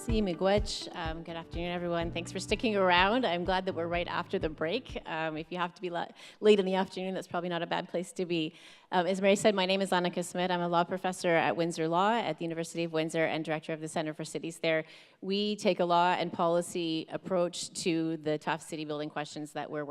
Merci, miigwech. Good afternoon, everyone. Thanks for sticking around. I'm glad that we're right after the break. If you have to be late in the afternoon, that's probably not a bad place to be. As Mary said, my name is Annika Smith. I'm a law professor at Windsor Law at the University of Windsor and director of the Center for Cities there. We take a law and policy approach to the tough city building questions that we're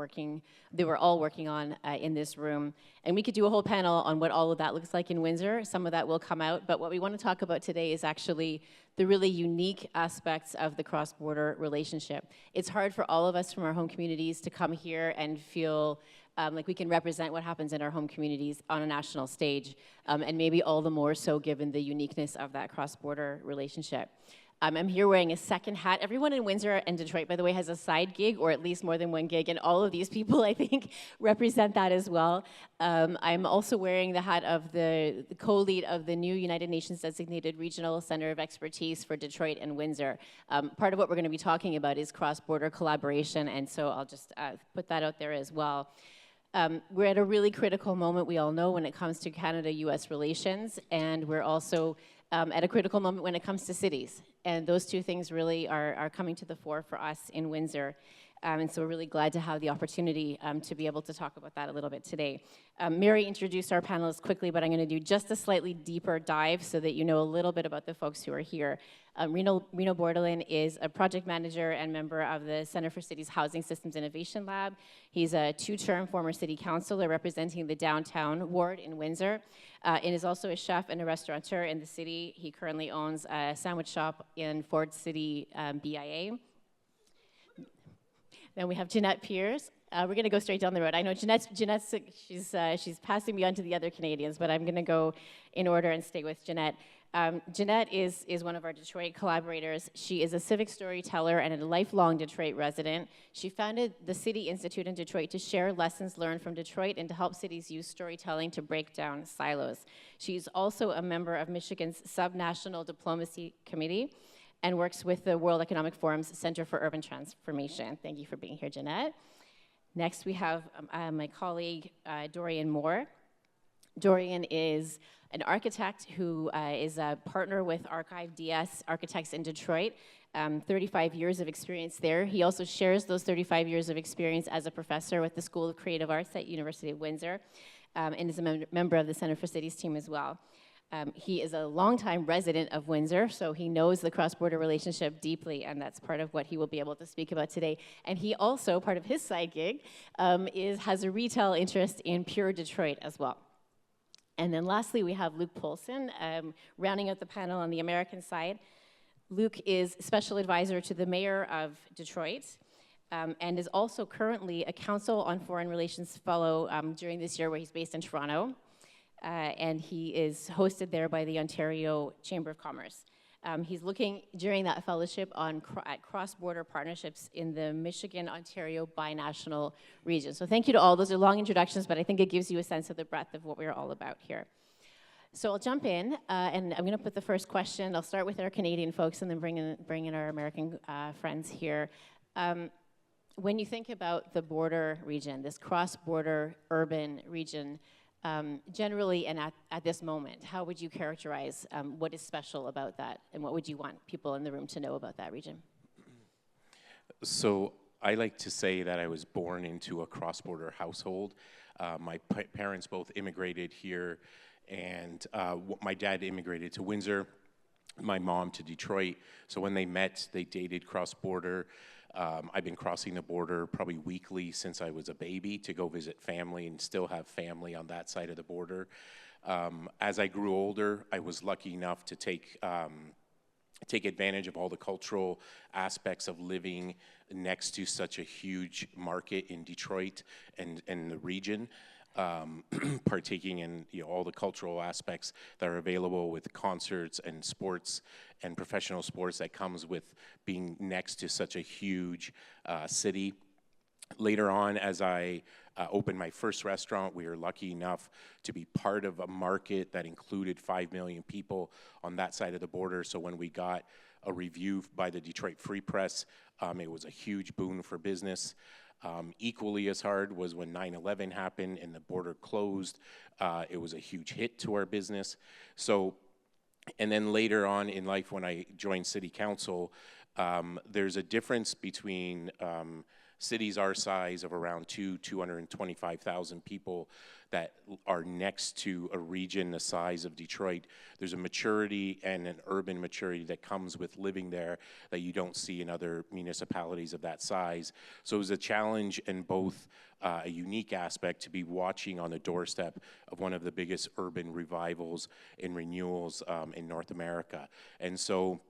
all working on in this room. And we could do a whole panel on what all of that looks like in Windsor. Some of that will come out, but what we want to talk about today is actually the really unique aspects of the cross-border relationship. It's hard for all of us from our home communities to come here and feel like we can represent what happens in our home communities on a national stage, and maybe all the more so given the uniqueness of that cross-border relationship. I'm here wearing a second hat. Everyone in Windsor and Detroit, by the way, has a side gig, or at least more than one gig, and all of these people, I think, represent that as well. I'm also wearing the hat of the co-lead of the new United Nations designated Regional Center of Expertise for Detroit and Windsor. Part of what we're going to be talking about is cross-border collaboration, and so I'll just put that out there as well. We're at a really critical moment, we all know, when it comes to Canada-US relations, and we're also at a critical moment when it comes to cities. And those two things really are coming to the fore for us in Windsor. And so we're really glad to have the opportunity to be able to talk about that a little bit today. Mary introduced our panelists quickly, but I'm going to do just a slightly deeper dive so that you know a little bit about the folks who are here. Reno Bordelin is a project manager and member of the Center for Cities Housing Systems Innovation Lab. He's a two-term former city councilor representing the downtown ward in Windsor, and is also a chef and a restaurateur in the city. He currently owns a sandwich shop in Ford City, BIA. Then we have Jeanette Pierce. We're going to go straight down the road. I know Jeanette's she's passing me on to the other Canadians, but I'm going to go in order and stay with Jeanette. Jeanette is one of our Detroit collaborators. She is a civic storyteller and a lifelong Detroit resident. She founded the City Institute in Detroit to share lessons learned from Detroit and to help cities use storytelling to break down silos. She's also a member of Michigan's Subnational Diplomacy Committee and works with the World Economic Forum's Center for Urban Transformation. Thank you for being here, Jeanette. Next, we have my colleague, Dorian Moore. Dorian is an architect who is a partner with Archive DS Architects in Detroit, 35 years of experience there. He also shares those 35 years of experience as a professor with the School of Creative Arts at University of Windsor, and is a member of the Center for Cities team as well. He is a longtime resident of Windsor, so he knows the cross-border relationship deeply, and that's part of what he will be able to speak about today. And he also, part of his side gig, has a retail interest in pure Detroit as well. And then lastly, we have Luke Polson, rounding out the panel on the American side. Luke is special advisor to the mayor of Detroit, and is also currently a Council on Foreign Relations fellow during this year, where he's based in Toronto. And he is hosted there by the Ontario Chamber of Commerce. He's looking during that fellowship at cross-border partnerships in the Michigan-Ontario binational region. So thank you to all. Those are long introductions, but I think it gives you a sense of the breadth of what we're all about here. So I'll jump in, and I'm going to put the first question. I'll start with our Canadian folks and then bring in our American friends here. When you think about the border region, this cross-border urban region, generally and at this moment, how would you characterize what is special about that, and what would you want people in the room to know about that region? So I like to say that I was born into a cross-border household. My parents both immigrated here, and my dad immigrated to Windsor, my mom to Detroit. So when they met, they dated cross-border. I've been crossing the border probably weekly since I was a baby to go visit family, and still have family on that side of the border. As I grew older, I was lucky enough to take advantage of all the cultural aspects of living next to such a huge market in Detroit and the region. Partaking in all the cultural aspects that are available with concerts and sports and professional sports that comes with being next to such a huge city. Later on, as I opened my first restaurant, we were lucky enough to be part of a market that included 5 million people on that side of the border. So when we got a review by the Detroit Free Press, it was a huge boon for business. Equally as hard was when 9/11 happened and the border closed. It was a huge hit to our business. So And then later on in life, when I joined city council, there's a difference between cities our size of around 225,000 people that are next to a region the size of Detroit. There's a maturity and an urban maturity that comes with living there that you don't see in other municipalities of that size. So it was a challenge and both a unique aspect to be watching on the doorstep of one of the biggest urban revivals and renewals in North America. And so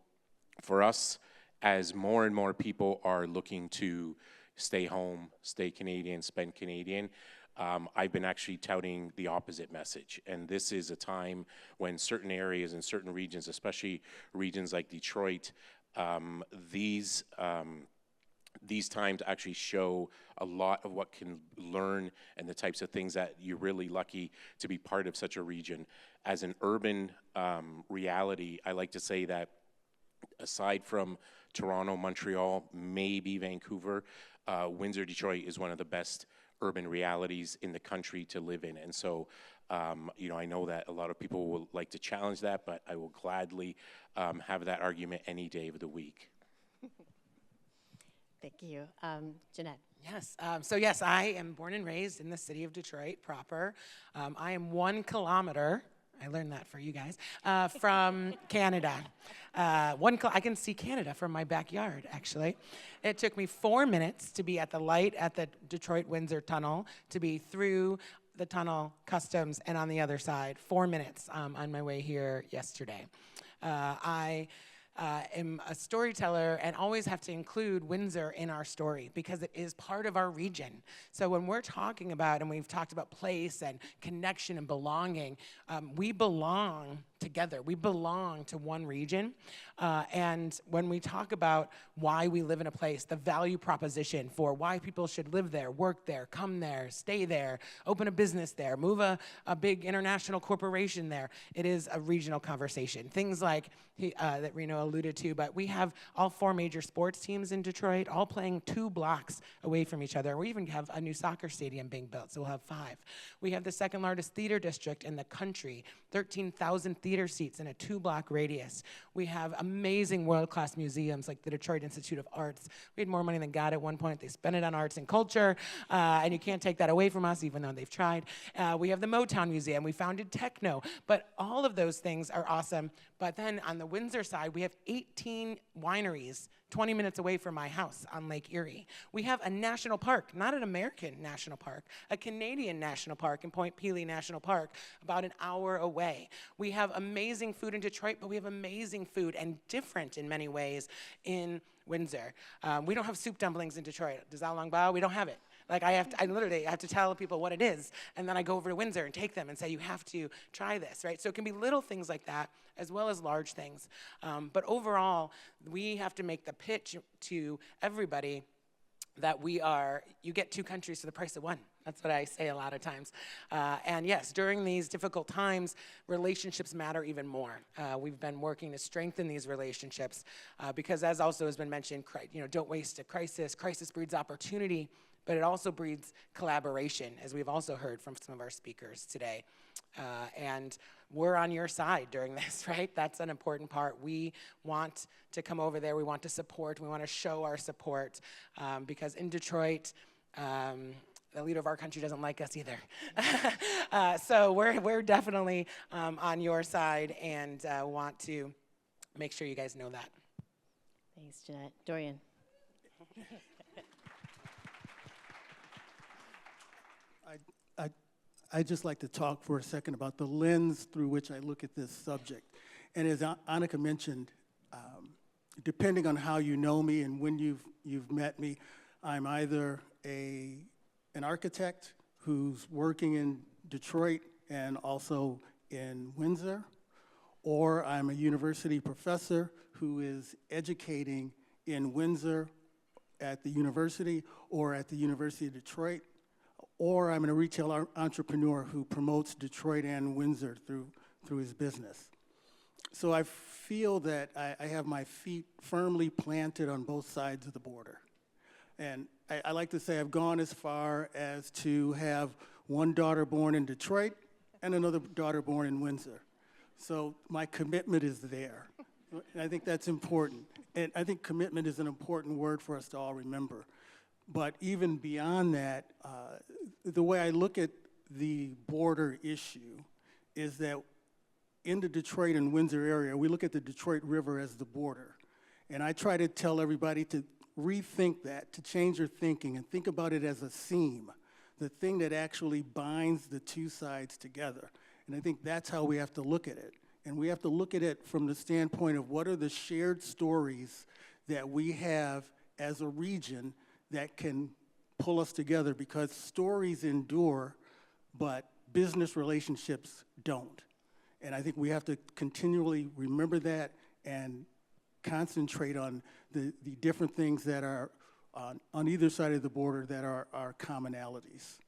for us, as more and more people are looking to stay home, stay Canadian, spend Canadian, I've been actually touting the opposite message. And this is a time when certain areas and certain regions, especially regions like Detroit, these times actually show a lot of what can learn and the types of things that you're really lucky to be part of such a region. As an urban reality, I like to say that aside from Toronto, Montreal, maybe Vancouver, Windsor, Detroit is one of the best urban realities in the country to live in. And so, I know that a lot of people will like to challenge that, but I will gladly have that argument any day of the week. Thank you. Jeanette. Yes. So yes, I am born and raised in the city of Detroit proper. I am 1 kilometer, I learned that for you guys, from Canada. I can see Canada from my backyard, actually. It took me 4 minutes to be at the light at the Detroit-Windsor tunnel, to be through the tunnel, customs, and on the other side. 4 minutes on my way here yesterday. I am a storyteller and always have to include Windsor in our story because it is part of our region. So when we're talking about, and we've talked about place and connection and belonging, we belong together. We belong to one region. And when we talk about why we live in a place, the value proposition for why people should live there, work there, come there, stay there, open a business there, move a big international corporation there, it is a regional conversation. Things like that Reno alluded to, but we have all 4 major sports teams in Detroit, all playing 2 blocks away from each other. We even have a new soccer stadium being built, so we'll have 5. We have the 2nd largest theater district in the country, 13,000 theater seats in a 2-block radius. We have amazing world-class museums like the Detroit Institute of Arts. We had more money than God at one point. They spent it on arts and culture, and you can't take that away from us, even though they've tried. We have the Motown Museum. We founded techno, but all of those things are awesome. But then on the Windsor side, we have 18 wineries 20 minutes away from my house on Lake Erie. We have a national park, not an American national park, a Canadian national park in Point Pelee National Park, about an hour away. We have amazing food in Detroit, but we have amazing food and different in many ways in Windsor. We don't have soup dumplings in Detroit. Does that long bao? We don't have it. Like I literally have to tell people what it is, and then I go over to Windsor and take them and say, you have to try this, right? So it can be little things like that, as well as large things. But overall, we have to make the pitch to everybody that you get 2 countries for the price of 1. That's what I say a lot of times. And yes, during these difficult times, relationships matter even more. We've been working to strengthen these relationships because, as also has been mentioned, don't waste a crisis. Crisis breeds opportunity, but it also breeds collaboration, as we've also heard from some of our speakers today. And we're on your side during this, right? That's an important part. We want to come over there. We want to support. We want to show our support because in Detroit, the leader of our country doesn't like us either. So we're definitely on your side and want to make sure you guys know that. Thanks, Jeanette. Dorian. I'd just like to talk for a second about the lens through which I look at this subject. And as Annika mentioned, depending on how you know me and when you've met me, I'm either an architect who's working in Detroit and also in Windsor, or I'm a university professor who is educating in Windsor at the university or at the University of Detroit, or I'm a retail entrepreneur who promotes Detroit and Windsor through his business. So I feel that I have my feet firmly planted on both sides of the border. And I like to say I've gone as far as to have one daughter born in Detroit and another daughter born in Windsor. So my commitment is there. And I think that's important. And I think commitment is an important word for us to all remember. But even beyond that, the way I look at the border issue is that in the Detroit and Windsor area, we look at the Detroit River as the border. And I try to tell everybody to rethink that, to change your thinking and think about it as a seam, the thing that actually binds the two sides together. And I think that's how we have to look at it. And we have to look at it from the standpoint of what are the shared stories that we have as a region that can pull us together, because stories endure, but business relationships don't. And I think we have to continually remember that and concentrate on the different things that are on either side of the border that are our commonalities.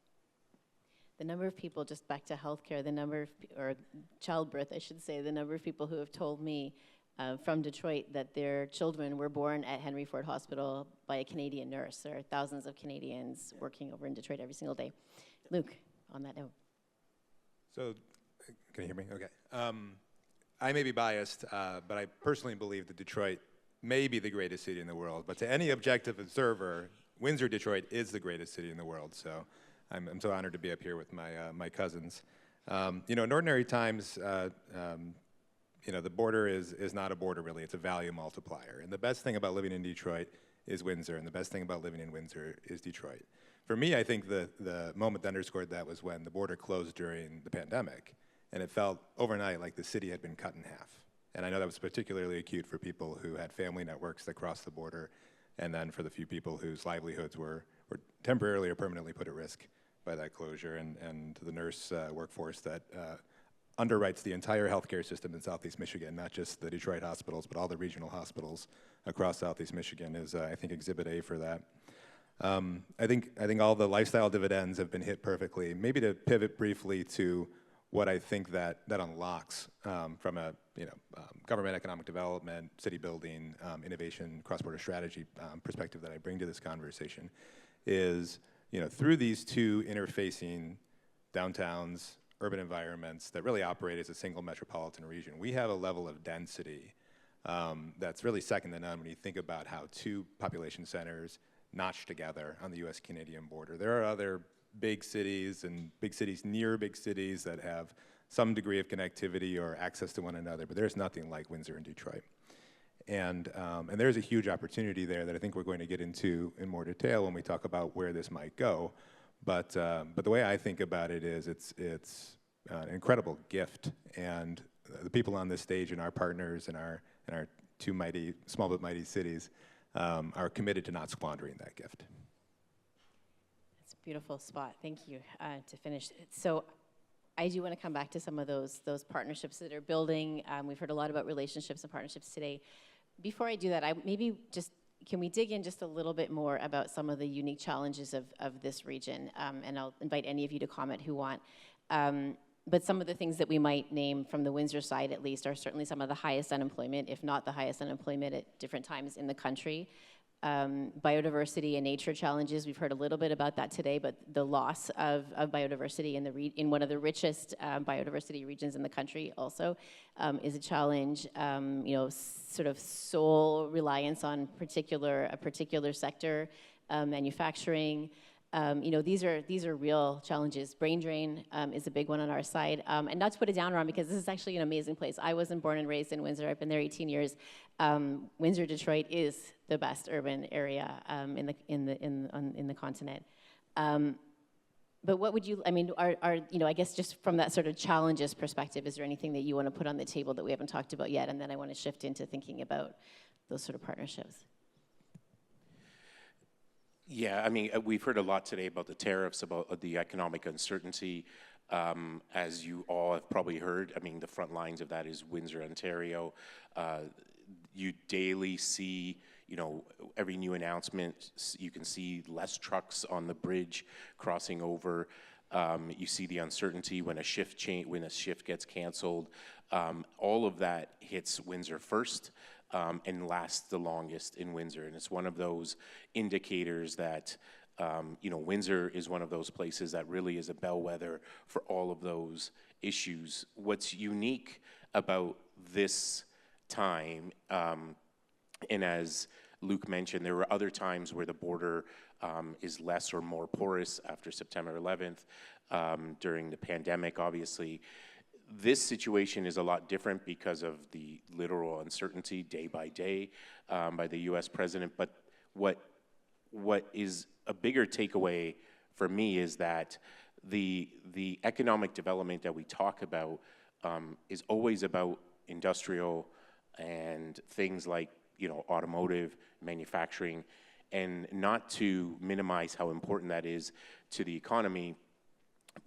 The number of people, just back to healthcare, the number of, or childbirth, I should say, the number of people who have told me from Detroit that their children were born at Henry Ford Hospital by a Canadian nurse. There are thousands of Canadians working over in Detroit every single day. Luke, on that note. So, can you hear me? Okay. I may be biased, but I personally believe that Detroit may be the greatest city in the world. But to any objective observer, Windsor, Detroit is the greatest city in the world. So I'm so honored to be up here with my cousins. You know, in ordinary times, you know, the border is not a border really, it's a value multiplier. And the best thing about living in Detroit is Windsor, and the best thing about living in Windsor is Detroit. For me, I think the moment that underscored that was when the border closed during the pandemic, and it felt overnight like the city had been cut in half. And I know that was particularly acute for people who had family networks that crossed the border, and then for the few people whose livelihoods were temporarily or permanently put at risk by that closure, and the nurse workforce that underwrites the entire healthcare system in Southeast Michigan, not just the Detroit hospitals, but all the regional hospitals across Southeast Michigan is, I think, Exhibit A for that. I think all the lifestyle dividends have been hit perfectly. Maybe to pivot briefly to what I think that unlocks from a government economic development, city building, innovation, cross-border strategy perspective that I bring to this conversation is, through these two interfacing downtowns, urban environments that really operate as a single metropolitan region, we have a level of density that's really second to none when you think about how two population centers notched together on the US-Canadian border. There are other big cities and big cities near big cities that have some degree of connectivity or access to one another, but there's nothing like Windsor and Detroit. And there's a huge opportunity there that I think we're going to get into in more detail when we talk about where this might go. But the way I think about it is it's an incredible gift, and the people on this stage and our partners and our two small but mighty cities are committed to not squandering that gift. That's a beautiful spot. Thank you to finish. So I do want to come back to some of those partnerships that are building. We've heard a lot about relationships and partnerships today. Before I do that, can we dig in just a little bit more about some of the unique challenges of this region? And I'll invite any of you to comment who want. But some of the things that we might name from the Windsor side, at least, are certainly some of the highest unemployment, if not the highest unemployment at different times in the country. Biodiversity and nature challenges, we've heard a little bit about that today, but the loss of biodiversity in one of the richest biodiversity regions in the country also is a challenge. Sort of sole reliance on a particular sector, manufacturing. These are real challenges. Brain drain is a big one on our side. And not to put it down, Ron, because this is actually an amazing place. I wasn't born and raised in Windsor. I've been there 18 years. Windsor, Detroit is the best urban area in the continent. But what would you? I mean, I guess just from that sort of challenges perspective, is there anything that you want to put on the table that we haven't talked about yet? And then I want to shift into thinking about those sort of partnerships. Yeah, I mean, we've heard a lot today about the tariffs, about the economic uncertainty. As you all have probably heard, I mean, the front lines of that is Windsor, Ontario. You daily see, every new announcement, you can see less trucks on the bridge crossing over. You see the uncertainty when a shift gets canceled. All of that hits Windsor first. And lasts the longest in Windsor. And it's one of those indicators that, Windsor is one of those places that really is a bellwether for all of those issues. What's unique about this time. And as Luke mentioned, there were other times where the border is less or more porous after September 11th, during the pandemic, obviously. This situation is a lot different because of the literal uncertainty day by day by the US president. But what is a bigger takeaway for me is that the economic development that we talk about is always about industrial and things like, you know, automotive, manufacturing, and not to minimize how important that is to the economy,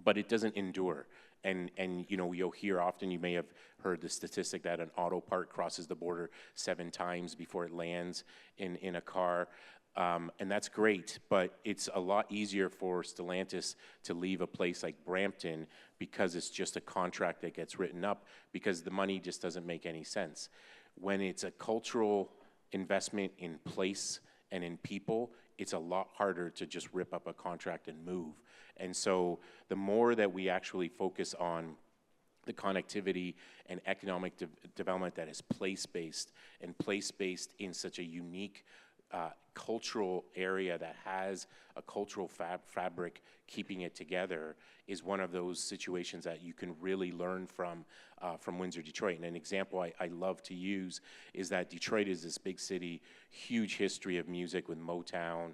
but it doesn't endure. And you know, you'll hear often, you may have heard the statistic that an auto part crosses the border 7 times before it lands in a car. And that's great, but it's a lot easier for Stellantis to leave a place like Brampton because it's just a contract that gets written up, because the money just doesn't make any sense. When it's a cultural investment in place and in people, it's a lot harder to just rip up a contract and move. And so the more that we actually focus on the connectivity and economic development that is place-based, and place-based in such a unique cultural area that has a cultural fabric keeping it together, is one of those situations that you can really learn from Windsor, Detroit. And an example I love to use is that Detroit is this big city, huge history of music with Motown,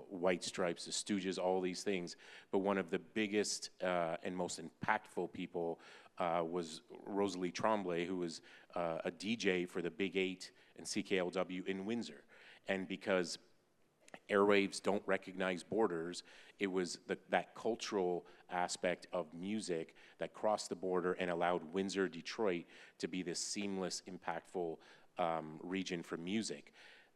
White Stripes, the Stooges, all these things. But one of the biggest and most impactful people was Rosalie Tremblay, who was a DJ for the Big 8 and CKLW in Windsor. And because airwaves don't recognize borders, it was that cultural aspect of music that crossed the border and allowed Windsor, Detroit to be this seamless, impactful region for music.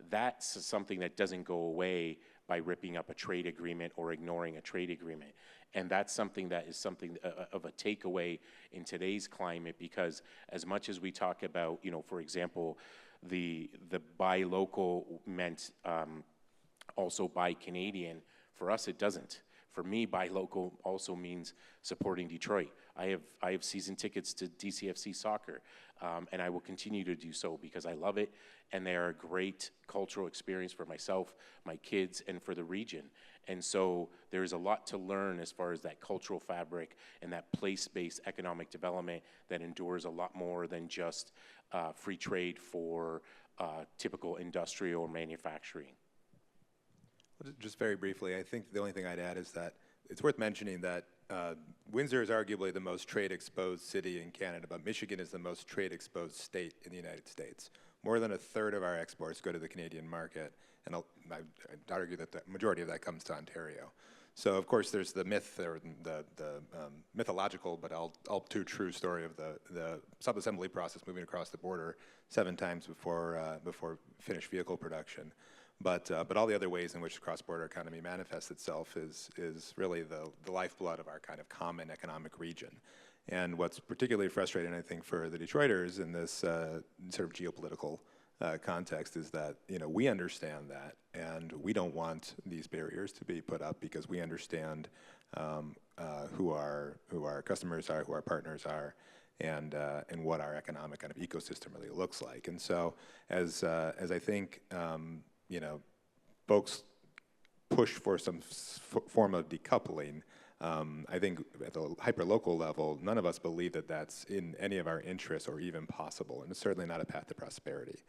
That's something that doesn't go away by ripping up a trade agreement or ignoring a trade agreement. And that's something that is something of a takeaway in today's climate, because as much as we talk about, you know, for example, the buy local meant also buy Canadian. For us, it doesn't. For me, buy local also means supporting Detroit. I have season tickets to DCFC soccer, and I will continue to do so because I love it, and they are a great cultural experience for myself, my kids, and for the region. And so there's a lot to learn as far as that cultural fabric and that place-based economic development that endures a lot more than just free trade for typical industrial or manufacturing. Just very briefly, I think the only thing I'd add is that it's worth mentioning that Windsor is arguably the most trade-exposed city in Canada, but Michigan is the most trade-exposed state in the United States. More than 1/3 of our exports go to the Canadian market, and I'd argue that the majority of that comes to Ontario. So of course there's the myth, or the mythological but all too true story of the sub-assembly process moving across the border 7 times before finished vehicle production. But all the other ways in which the cross-border economy manifests itself is really the lifeblood of our kind of common economic region. And what's particularly frustrating, I think, for the Detroiters in this sort of geopolitical context is that, you know, we understand that, and we don't want these barriers to be put up because we understand who our customers are, who our partners are, and what our economic kind of ecosystem really looks like. And so, as I think you know, folks push for some form of decoupling, I think at the hyper-local level, none of us believe that that's in any of our interests or even possible, and it's certainly not a path to prosperity.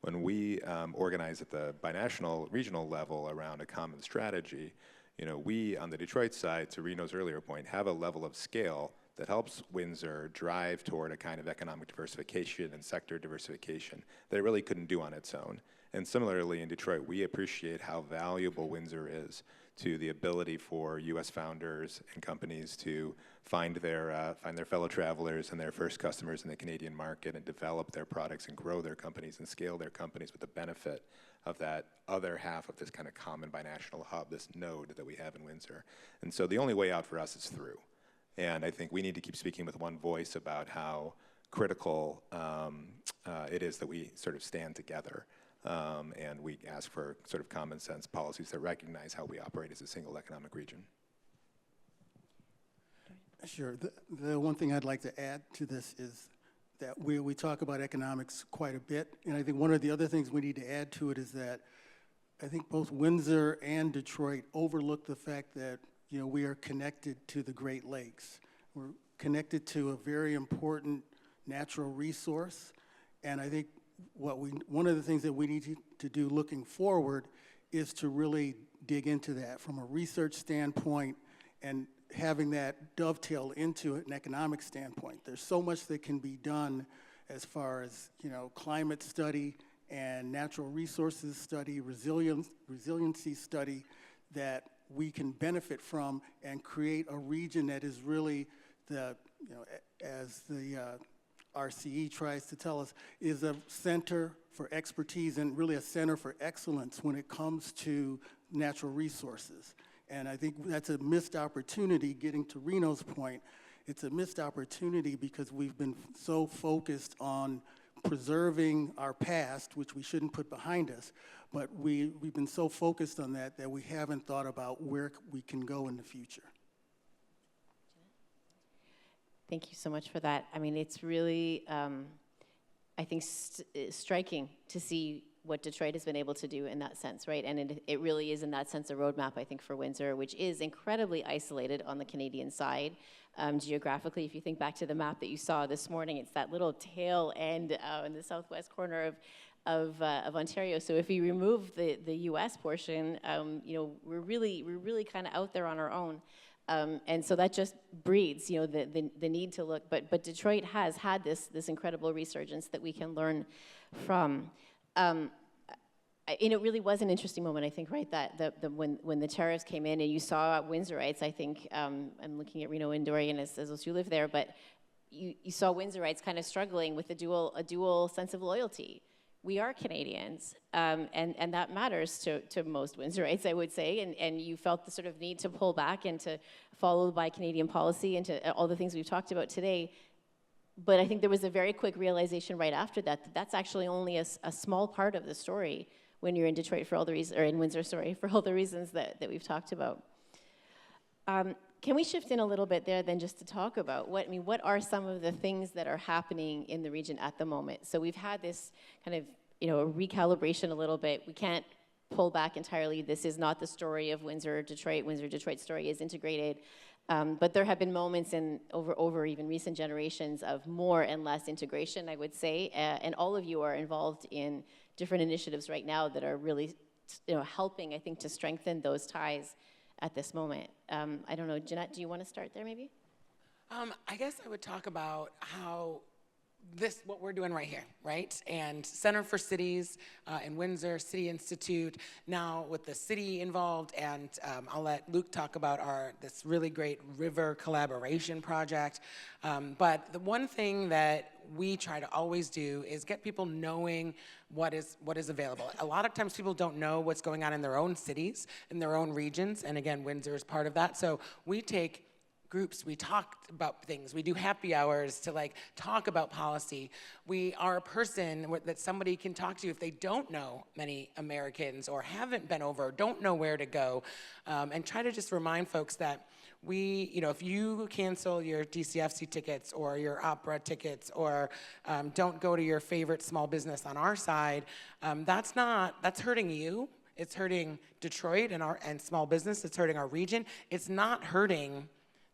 When we organize at the binational regional level around a common strategy, you know, we on the Detroit side, to Reno's earlier point, have a level of scale that helps Windsor drive toward a kind of economic diversification and sector diversification that it really couldn't do on its own. And similarly in Detroit, we appreciate how valuable Windsor is to the ability for U.S. founders and companies to find their fellow travelers and their first customers in the Canadian market and develop their products and grow their companies and scale their companies with the benefit of that other half of this kind of common binational hub, this node that we have in Windsor. And so the only way out for us is through. And I think we need to keep speaking with one voice about how critical it is that we sort of stand together. And we ask for sort of common sense policies that recognize how we operate as a single economic region. Sure. The one thing I'd like to add to this is that we talk about economics quite a bit, and I think one of the other things we need to add to it is that I think both Windsor and Detroit overlook the fact that, you know, we are connected to the Great Lakes. We're connected to a very important natural resource, and I think one of the things that we need to do looking forward is to really dig into that from a research standpoint and having that dovetail into an economic standpoint. There's so much that can be done as far as, you know, climate study and natural resources study, resiliency study that we can benefit from and create a region that is really the, you know, as the RCE tries to tell us, is a center for expertise and really a center for excellence when it comes to natural resources. And I think that's a missed opportunity, getting to Reno's point. It's a missed opportunity because we've been so focused on preserving our past, which we shouldn't put behind us, but we've been so focused on that that we haven't thought about where we can go in the future. Thank you so much for that. I mean, it's really, I think, striking to see what Detroit has been able to do in that sense, right? And it really is, in that sense, a roadmap, I think, for Windsor, which is incredibly isolated on the Canadian side. Geographically, if you think back to the map that you saw this morning, it's that little tail end in the southwest corner of Ontario. So if we remove the U.S. portion, you know, we're really kind of out there on our own. And so that just breeds, you know, the need to look. But Detroit has had this incredible resurgence that we can learn from. And it really was an interesting moment, I think, right? That when the tariffs came in and you saw Windsorites, I think, I'm looking at Reno and Dorian as those who live there, but you saw Windsorites kind of struggling with a dual sense of loyalty. We are Canadians, and that matters to most Windsorites, I would say, and you felt the sort of need to pull back and to follow by Canadian policy and to all the things we've talked about today. But I think there was a very quick realization right after that that's actually only a small part of the story when you're in Detroit for all the reasons, or in Windsor, sorry, for all the reasons that we've talked about. Can we shift in a little bit there then just to talk about what are some of the things that are happening in the region at the moment? So we've had this kind of, you know, recalibration a little bit. We can't pull back entirely. This is not the story of Windsor, Detroit. Windsor, Detroit story is integrated. But there have been moments in over even recent generations of more and less integration, I would say. And all of you are involved in different initiatives right now that are really, you know, helping, I think, to strengthen those ties at this moment. I don't know, Jeanette, do you want to start there maybe? I guess I would talk about how what we're doing right here, right? And Center for Cities in Windsor, City Institute, now with the city involved, and I'll let Luke talk about this really great river collaboration project. But the one thing that we try to always do is get people knowing what is available. A lot of times people don't know what's going on in their own cities, in their own regions, and again, Windsor is part of that. So we take groups, we talk about things, we do happy hours to like talk about policy. We are a person that somebody can talk to if they don't know many Americans or haven't been over, don't know where to go, and try to just remind folks that if you cancel your DCFC tickets or your opera tickets or don't go to your favorite small business on our side, that's hurting you. It's hurting Detroit and small business. It's hurting our region. It's not hurting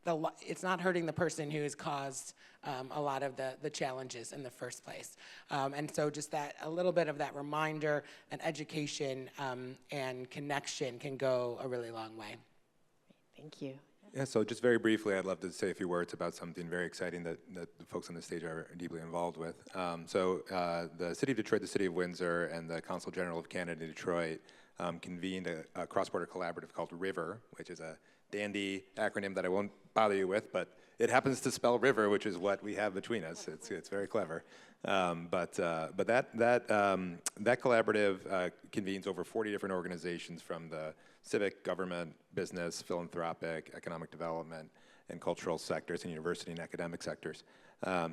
the person who has caused a lot of the challenges in the first place. And so just a little bit of that reminder and education and connection can go a really long way. Thank you. Yeah, so just very briefly, I'd love to say a few words about something very exciting that the folks on the stage are deeply involved with. The City of Detroit, the City of Windsor, and the Consul General of Canada in Detroit convened a cross-border collaborative called RIVER, which is a dandy acronym that I won't bother you with, but it happens to spell river, which is what we have between us. It's very clever. But that collaborative convenes over 40 different organizations from the civic, government, business, philanthropic, economic development, and cultural sectors, and university and academic sectors,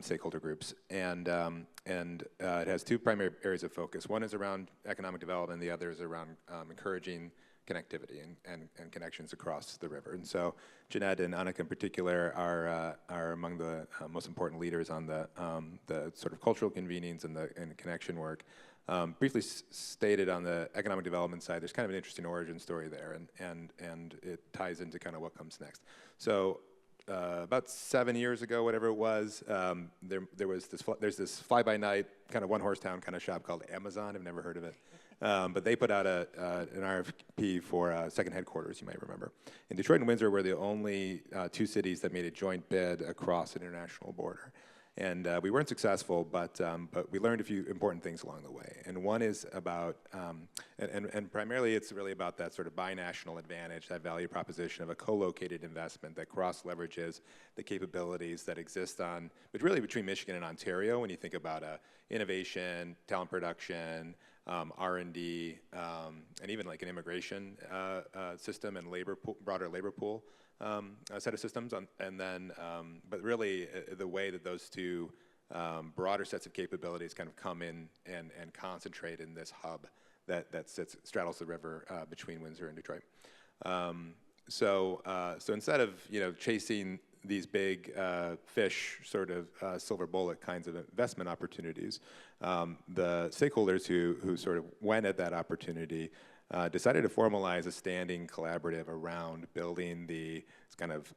stakeholder groups. And it has two primary areas of focus. One is around economic development, the other is around encouraging connectivity and connections across the river. And so Jeanette and Annika in particular are among the most important leaders on the sort of cultural convenings and the connection work. Briefly stated on the economic development side, there's kind of an interesting origin story there, and it ties into kind of what comes next. So about 7 years ago, whatever it was, there's this fly-by-night kind of one-horse town kind of shop called Amazon. I've never heard of it. But they put out an RFP for second headquarters, you might remember. And Detroit and Windsor were the only two cities that made a joint bid across an international border. And we weren't successful, but we learned a few important things along the way. And one is about, and primarily it's really about that sort of binational advantage, that value proposition of a co-located investment that cross-leverages the capabilities that exist but really between Michigan and Ontario when you think about innovation, talent production, R&D, and even like an immigration system and broader labor pool. A set of systems, but really the way that those two broader sets of capabilities kind of come in and concentrate in this hub that straddles the river between Windsor and Detroit. So instead of chasing these big fish, sort of silver bullet kinds of investment opportunities, the stakeholders who sort of went at that opportunity decided to formalize a standing collaborative around building this kind of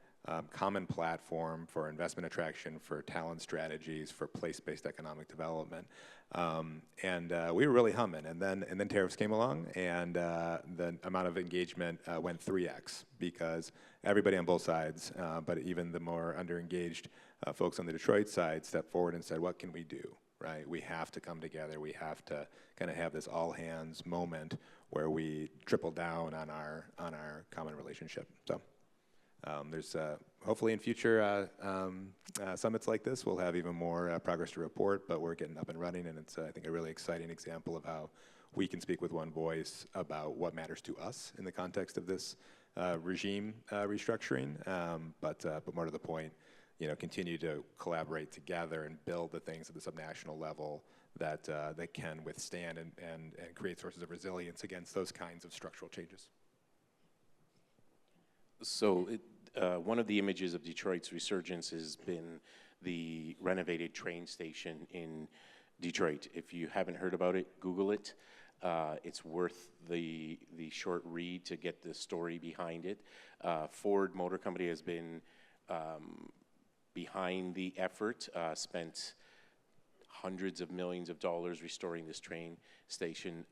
common platform for investment attraction, for talent strategies, for place-based economic development. We were really humming, and then tariffs came along, and the amount of engagement went 3x because everybody on both sides, but even the more under-engaged folks on the Detroit side stepped forward and said, what can we do? Right? We have to come together. We have to kind of have this all-hands moment where we triple down on our common relationship. So there's hopefully in future summits like this, we'll have even more progress to report. But we're getting up and running, and it's I think a really exciting example of how we can speak with one voice about what matters to us in the context of this regime restructuring. But more to the point, continue to collaborate together and build the things at the subnational level that can withstand and create sources of resilience against those kinds of structural changes. So one of the images of Detroit's resurgence has been the renovated train station in Detroit. If you haven't heard about it, Google it. It's worth the short read to get the story behind it. Ford Motor Company has been behind the effort, spent hundreds of millions of dollars restoring this train station.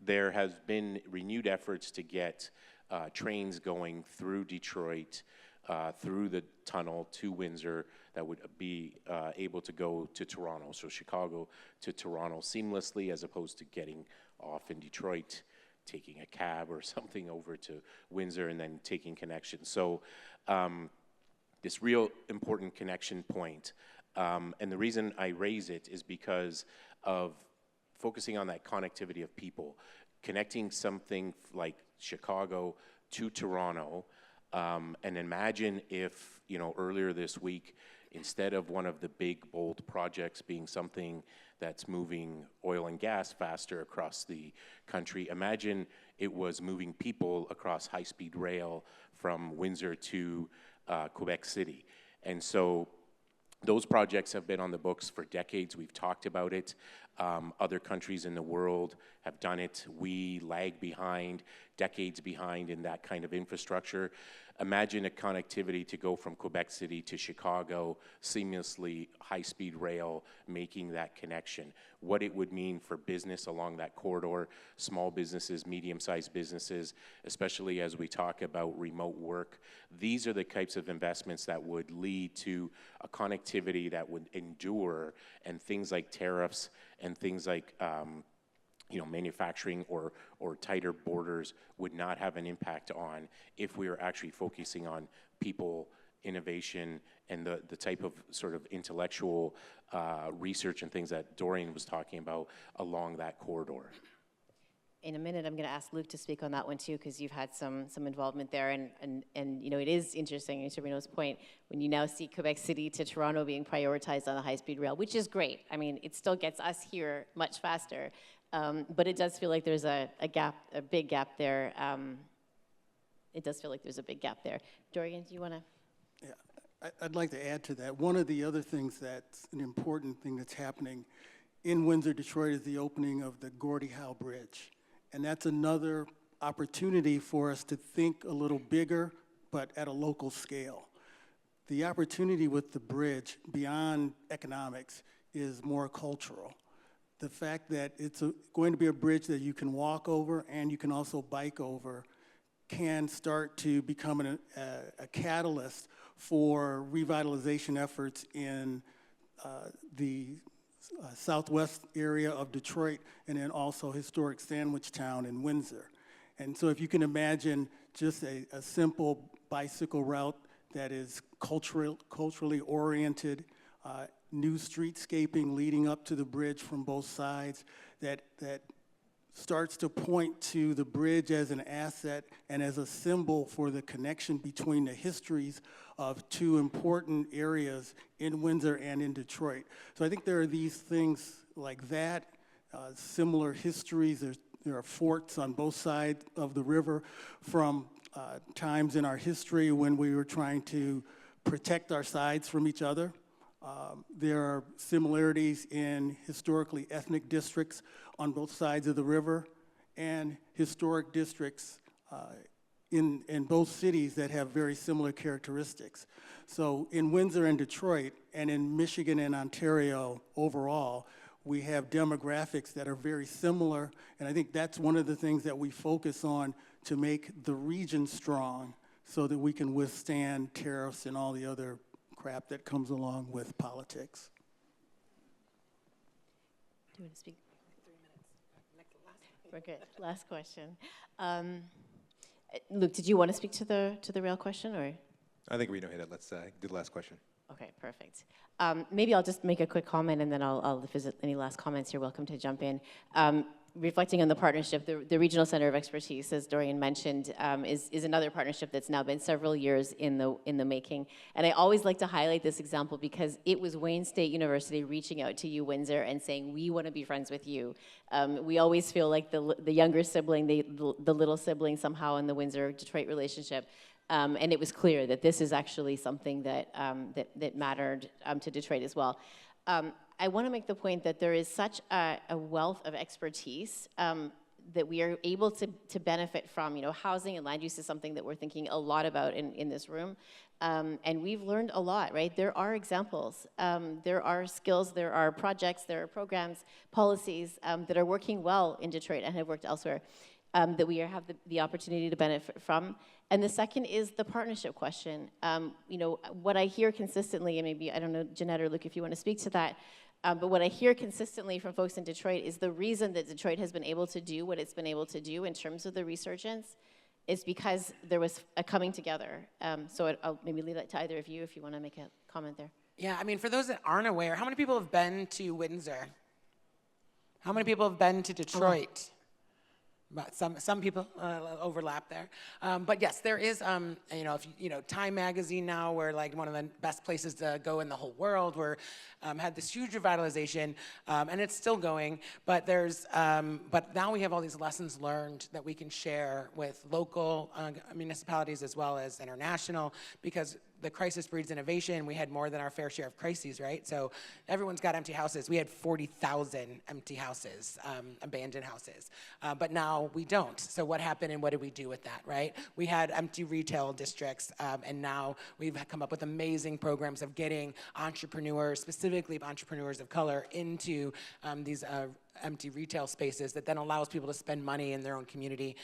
There has been renewed efforts to get trains going through Detroit, through the tunnel to Windsor that would be able to go to Toronto. So Chicago to Toronto seamlessly, as opposed to getting off in Detroit, taking a cab or something over to Windsor and then taking connections. So this real important connection point. And the reason I raise it is because of focusing on that connectivity of people, connecting something like Chicago to Toronto. And imagine if, earlier this week, instead of one of the big, bold projects being something that's moving oil and gas faster across the country, imagine it was moving people across high-speed rail from Windsor to Quebec City. And so those projects have been on the books for decades. We've talked about it. Other countries in the world have done it. We lag behind, decades behind in that kind of infrastructure. Imagine a connectivity to go from Quebec City to Chicago, seamlessly, high-speed rail, making that connection. What it would mean for business along that corridor, small businesses, medium-sized businesses, especially as we talk about remote work. These are the types of investments that would lead to a connectivity that would endure, and things like tariffs and things like manufacturing or tighter borders would not have an impact on if we were actually focusing on people, innovation, and the type of sort of intellectual research and things that Dorian was talking about along that corridor. In a minute, I'm going to ask Luke to speak on that one too, because you've had some involvement there, and it is interesting, to Reno's point, when you now see Quebec City to Toronto being prioritized on the high-speed rail, which is great. I mean, it still gets us here much faster, But it does feel like there's a gap, a big gap there. It does feel like there's a big gap there. Dorian, do you want to? Yeah, I'd like to add to that. One of the other things that's an important thing that's happening in Windsor, Detroit, is the opening of the Gordie Howe Bridge. And that's another opportunity for us to think a little bigger, but at a local scale. The opportunity with the bridge, beyond economics, is more cultural. The fact that it's going to be a bridge that you can walk over and you can also bike over can start to become a catalyst for revitalization efforts in the southwest area of Detroit, and then also historic Sandwich Town in Windsor. And so if you can imagine just a simple bicycle route that is culturally oriented, new streetscaping leading up to the bridge from both sides, that starts to point to the bridge as an asset and as a symbol for the connection between the histories of two important areas in Windsor and in Detroit. So I think there are these things like that, similar histories. There are forts on both sides of the river from times in our history when we were trying to protect our sides from each other. There are similarities in historically ethnic districts on both sides of the river and historic districts in both cities that have very similar characteristics. So in Windsor and Detroit, and in Michigan and Ontario overall, we have demographics that are very similar, and I think that's one of the things that we focus on to make the region strong so that we can withstand tariffs and all the other crap that comes along with politics. Do you want to speak? 3 minutes. We're good. Last question. Luke, did you want to speak to the rail question, or? I think we know it. Let's do the last question. Okay, perfect. Maybe I'll just make a quick comment, and then I'll visit any last comments. You're welcome to jump in. Reflecting on the partnership, the Regional Center of Expertise, as Dorian mentioned, is another partnership that's now been several years in the making. And I always like to highlight this example because it was Wayne State University reaching out to you, Windsor, and saying, we want to be friends with you. We always feel like the younger sibling, the little sibling somehow in the Windsor-Detroit relationship. And it was clear that this is actually something that, that mattered to Detroit as well. I want to make the point that there is such a wealth of expertise that we are able to benefit from. You know, housing and land use is something that we're thinking a lot about in this room. And we've learned a lot, right? There are examples, there are skills, there are projects, there are programs, policies that are working well in Detroit and have worked elsewhere that we have the opportunity to benefit from. And the second is the partnership question. You know, what I hear consistently, and maybe, I don't know, Jeanette or Luke, if you want to speak to that, but what I hear consistently from folks in Detroit is the reason that Detroit has been able to do what it's been able to do in terms of the resurgence is because there was a coming together. So I'll maybe leave that to either of you if you want to make a comment there. Yeah, I mean, for those that aren't aware, how many people have been to Windsor? How many people have been to Detroit? But some people overlap there, but yes, there is. You know, if you know Time Magazine now, we're like one of the best places to go in the whole world. We're had this huge revitalization, and it's still going. But there's, but now we have all these lessons learned that we can share with local municipalities as well as international, because the crisis breeds innovation. We had more than our fair share of crises, right? So everyone's got empty houses. We had 40,000 empty houses, abandoned houses, but now we don't. So what happened and what did we do with that, right? We had empty retail districts, and now we've come up with amazing programs of getting entrepreneurs, specifically entrepreneurs of color, into these empty retail spaces that then allows people to spend money in their own community.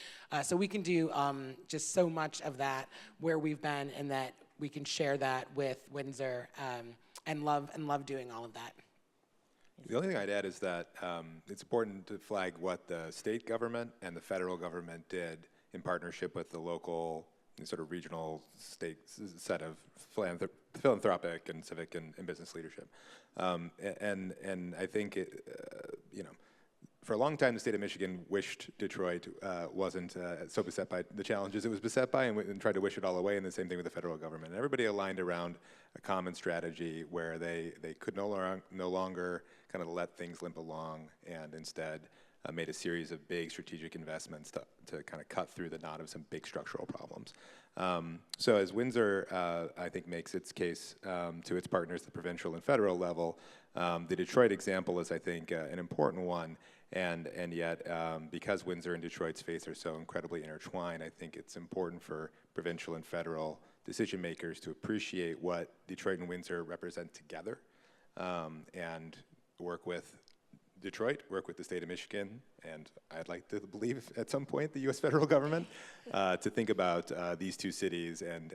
So we can do just so much of that where we've been, and that we can share that with Windsor, and love doing all of that. The only thing I'd add is that it's important to flag what the state government and the federal government did in partnership with the local and sort of regional state set of philanthropic and civic and business leadership. And I think, you know, for a long time, the state of Michigan wished Detroit wasn't so beset by the challenges it was beset by, and tried to wish it all away, and the same thing with the federal government. And everybody aligned around a common strategy where they could no longer kind of let things limp along, and instead made a series of big strategic investments to kind of cut through the knot of some big structural problems. So as Windsor, I think, makes its case to its partners at the provincial and federal level, the Detroit example is, I think, an important one. And yet, because Windsor and Detroit's fates are so incredibly intertwined, I think it's important for provincial and federal decision makers to appreciate what Detroit and Windsor represent together, and work with Detroit, work with the state of Michigan, and I'd like to believe at some point the U.S. federal government, to think about these two cities and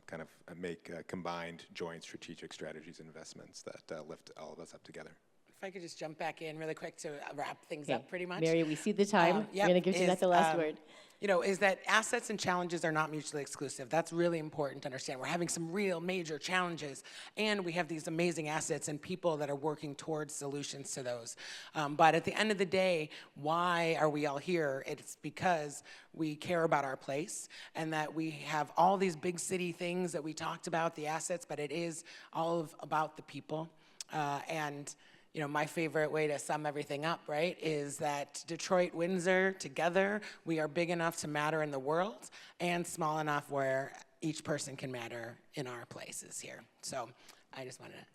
kind of make combined joint strategic strategies and investments that lift all of us up together. If I could just jump back in really quick to wrap things up pretty much. Mary, we see the time. Yep, We're going to give Jeanette the last word. You know, is that assets and challenges are not mutually exclusive. That's really important to understand. We're having some real major challenges, and we have these amazing assets and people that are working towards solutions to those. But at the end of the day, why are we all here? It's because we care about our place, and that we have all these big city things that we talked about, the assets, but it is all about the people. And you know, my favorite way to sum everything up, right, is that Detroit, Windsor, together, we are big enough to matter in the world and small enough where each person can matter in our places here. So I just wanted to.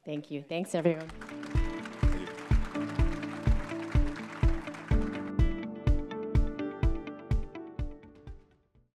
Thank you. Thanks, everyone.